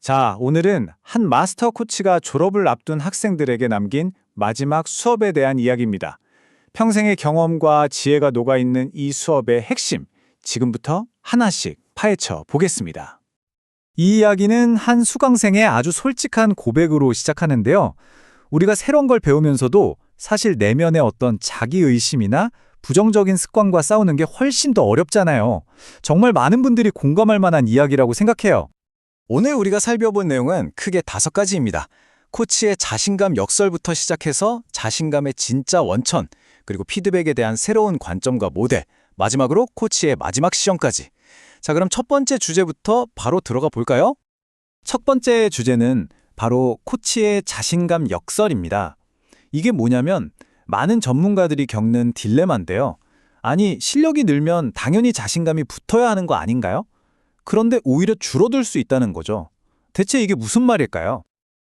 자, 오늘은 한 마스터 코치가 졸업을 앞둔 학생들에게 남긴 마지막 수업에 대한 이야기입니다. 평생의 경험과 지혜가 녹아있는 이 수업의 핵심, 지금부터 하나씩 파헤쳐 보겠습니다. 이 이야기는 한 수강생의 아주 솔직한 고백으로 시작하는데요. 우리가 새로운 걸 배우면서도 사실 내면의 어떤 자기의심이나 부정적인 습관과 싸우는 게 훨씬 더 어렵잖아요. 정말 많은 분들이 공감할 만한 이야기라고 생각해요. 오늘 우리가 살펴본 내용은 크게 5가지입니다. 코치의 자신감 역설부터 시작해서 자신감의 진짜 원천, 그리고 피드백에 대한 새로운 관점과 모델, 마지막으로 코치의 마지막 시험까지. 자, 그럼 첫 번째 주제부터 바로 들어가 볼까요? 첫 번째 주제는 바로 코치의 자신감 역설입니다. 이게 뭐냐면 많은 전문가들이 겪는 딜레마인데요. 아니, 실력이 늘면 당연히 자신감이 붙어야 하는 거 아닌가요? 그런데 오히려 줄어들 수 있다는 거죠. 대체 이게 무슨 말일까요?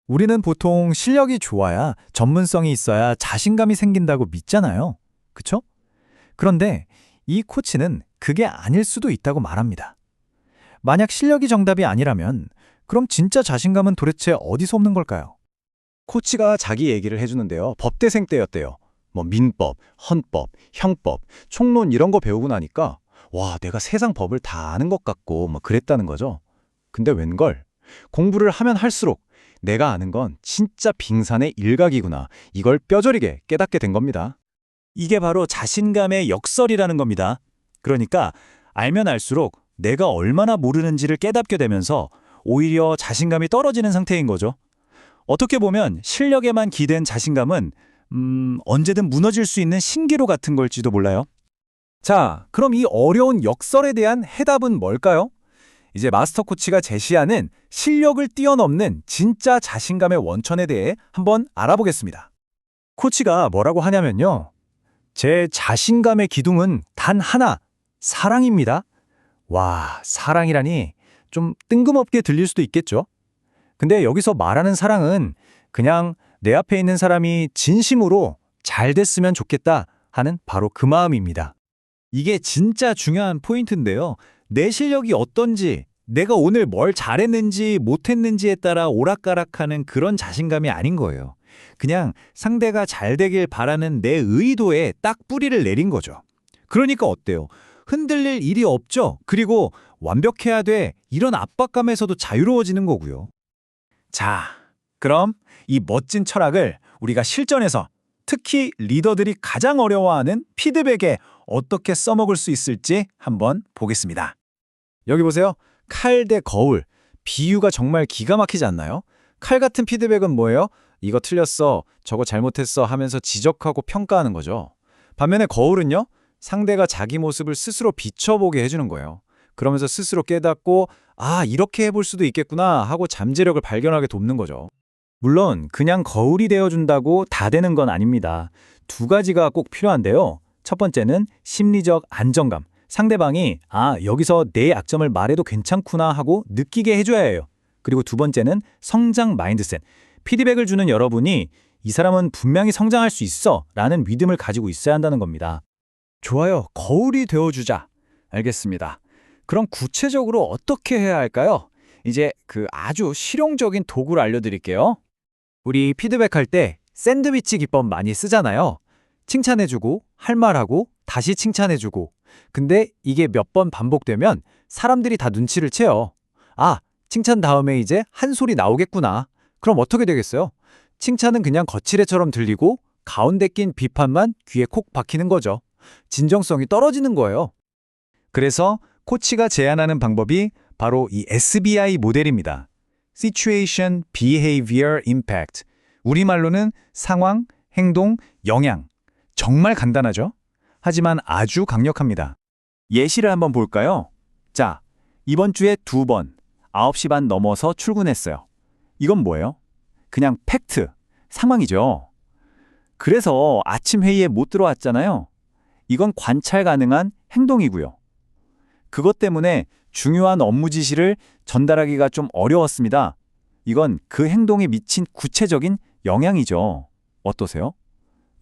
우리는 보통 실력이 좋아야 전문성이 있어야 자신감이 생긴다고 믿잖아요. 그쵸? 그런데 이 코치는 그게 아닐 수도 있다고 말합니다. 만약 실력이 정답이 아니라면 그럼 진짜 자신감은 도대체 어디서 오는 걸까요? 코치가 자기 얘기를 해주는데요. 법대생 때였대요. 민법, 헌법, 형법, 총론 이런 거 배우고 나니까 와, 내가 세상 법을 다 아는 것 같고 그랬다는 거죠. 근데 웬걸? 공부를 하면 할수록 내가 아는 건 진짜 빙산의 일각이구나. 이걸 뼈저리게 깨닫게 된 겁니다. 이게 바로 자신감의 역설이라는 겁니다. 그러니까 알면 알수록 내가 얼마나 모르는지를 깨닫게 되면서 오히려 자신감이 떨어지는 상태인 거죠. 어떻게 보면 실력에만 기댄 자신감은 언제든 무너질 수 있는 신기루 같은 걸지도 몰라요. 자, 그럼 이 어려운 역설에 대한 해답은 뭘까요? 이제 마스터 코치가 제시하는 실력을 뛰어넘는 진짜 자신감의 원천에 대해 한번 알아보겠습니다. 코치가 뭐라고 하냐면요. 제 자신감의 기둥은 단 하나, 사랑입니다. 와, 사랑이라니 좀 뜬금없게 들릴 수도 있겠죠? 근데 여기서 말하는 사랑은 그냥 내 앞에 있는 사람이 진심으로 잘 됐으면 좋겠다 하는 바로 그 마음입니다. 이게 진짜 중요한 포인트인데요. 내 실력이 어떤지, 내가 오늘 뭘 잘했는지 못했는지에 따라 오락가락하는 그런 자신감이 아닌 거예요. 그냥 상대가 잘 되길 바라는 내 의도에 딱 뿌리를 내린 거죠. 그러니까 어때요? 흔들릴 일이 없죠. 그리고 완벽해야 돼. 이런 압박감에서도 자유로워지는 거고요. 자, 그럼 이 멋진 철학을 우리가 실전에서 특히 리더들이 가장 어려워하는 피드백에 어떻게 써먹을 수 있을지 한번 보겠습니다. 여기 보세요. 칼 대 거울. 비유가 정말 기가 막히지 않나요? 칼 같은 피드백은 뭐예요? 이거 틀렸어, 저거 잘못했어 하면서 지적하고 평가하는 거죠. 반면에 거울은요, 상대가 자기 모습을 스스로 비춰보게 해주는 거예요. 그러면서 스스로 깨닫고 아, 이렇게 해볼 수도 있겠구나 하고 잠재력을 발견하게 돕는 거죠. 물론 그냥 거울이 되어준다고 다 되는 건 아닙니다. 2가지가 꼭 필요한데요. 첫 번째는 심리적 안정감. 상대방이 아, 여기서 내 약점을 말해도 괜찮구나 하고 느끼게 해줘야 해요. 그리고 2번째는 성장 마인드셋. 피드백을 주는 여러분이 이 사람은 분명히 성장할 수 있어 라는 믿음을 가지고 있어야 한다는 겁니다. 좋아요. 거울이 되어주자. 알겠습니다. 그럼 구체적으로 어떻게 해야 할까요? 이제 그 아주 실용적인 도구를 알려드릴게요. 우리 피드백할 때 샌드위치 기법 많이 쓰잖아요. 칭찬해주고 할 말하고 다시 칭찬해주고. 근데 이게 몇 번 반복되면 사람들이 다 눈치를 채요. 아, 칭찬 다음에 이제 한 소리 나오겠구나. 그럼 어떻게 되겠어요? 칭찬은 그냥 거칠애처럼 들리고 가운데 낀 비판만 귀에 콕 박히는 거죠. 진정성이 떨어지는 거예요. 그래서 코치가 제안하는 방법이 바로 이 SBI 모델입니다. Situation, Behavior, Impact. 우리말로는 상황, 행동, 영향. 정말 간단하죠? 하지만 아주 강력합니다. 예시를 한번 볼까요? 자, 이번 주에 2번 9시 반 넘어서 출근했어요. 이건 뭐예요? 그냥 팩트, 상황이죠. 그래서 아침 회의에 못 들어왔잖아요. 이건 관찰 가능한 행동이고요. 그것 때문에 중요한 업무 지시를 전달하기가 좀 어려웠습니다. 이건 그 행동에 미친 구체적인 영향이죠. 어떠세요?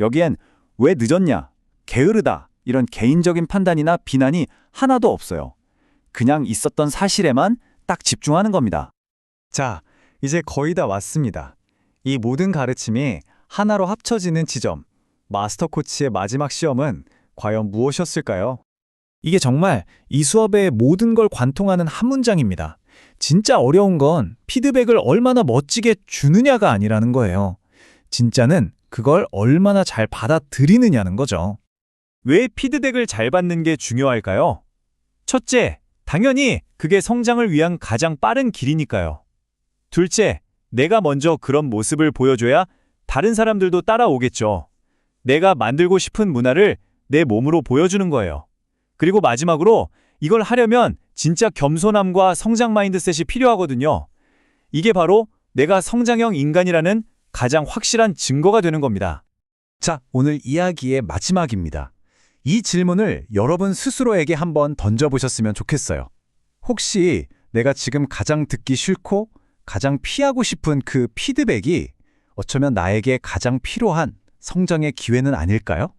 여기엔 왜 늦었냐, 게으르다 이런 개인적인 판단이나 비난이 하나도 없어요. 그냥 있었던 사실에만 딱 집중하는 겁니다. 자, 이제 거의 다 왔습니다. 이 모든 가르침이 하나로 합쳐지는 지점, 마스터 코치의 마지막 시험은 과연 무엇이었을까요? 이게 정말 이 수업의 모든 걸 관통하는 한 문장입니다. 진짜 어려운 건 피드백을 얼마나 멋지게 주느냐가 아니라는 거예요. 진짜는 그걸 얼마나 잘 받아들이느냐는 거죠. 왜 피드백을 잘 받는 게 중요할까요? 첫째, 당연히 그게 성장을 위한 가장 빠른 길이니까요. 둘째, 내가 먼저 그런 모습을 보여줘야 다른 사람들도 따라오겠죠. 내가 만들고 싶은 문화를 내 몸으로 보여주는 거예요. 그리고 마지막으로 이걸 하려면 진짜 겸손함과 성장 마인드셋이 필요하거든요. 이게 바로 내가 성장형 인간이라는 가장 확실한 증거가 되는 겁니다. 자, 오늘 이야기의 마지막입니다. 이 질문을 여러분 스스로에게 한번 던져보셨으면 좋겠어요. 혹시 내가 지금 가장 듣기 싫고 가장 피하고 싶은 그 피드백이 어쩌면 나에게 가장 필요한 성장의 기회는 아닐까요?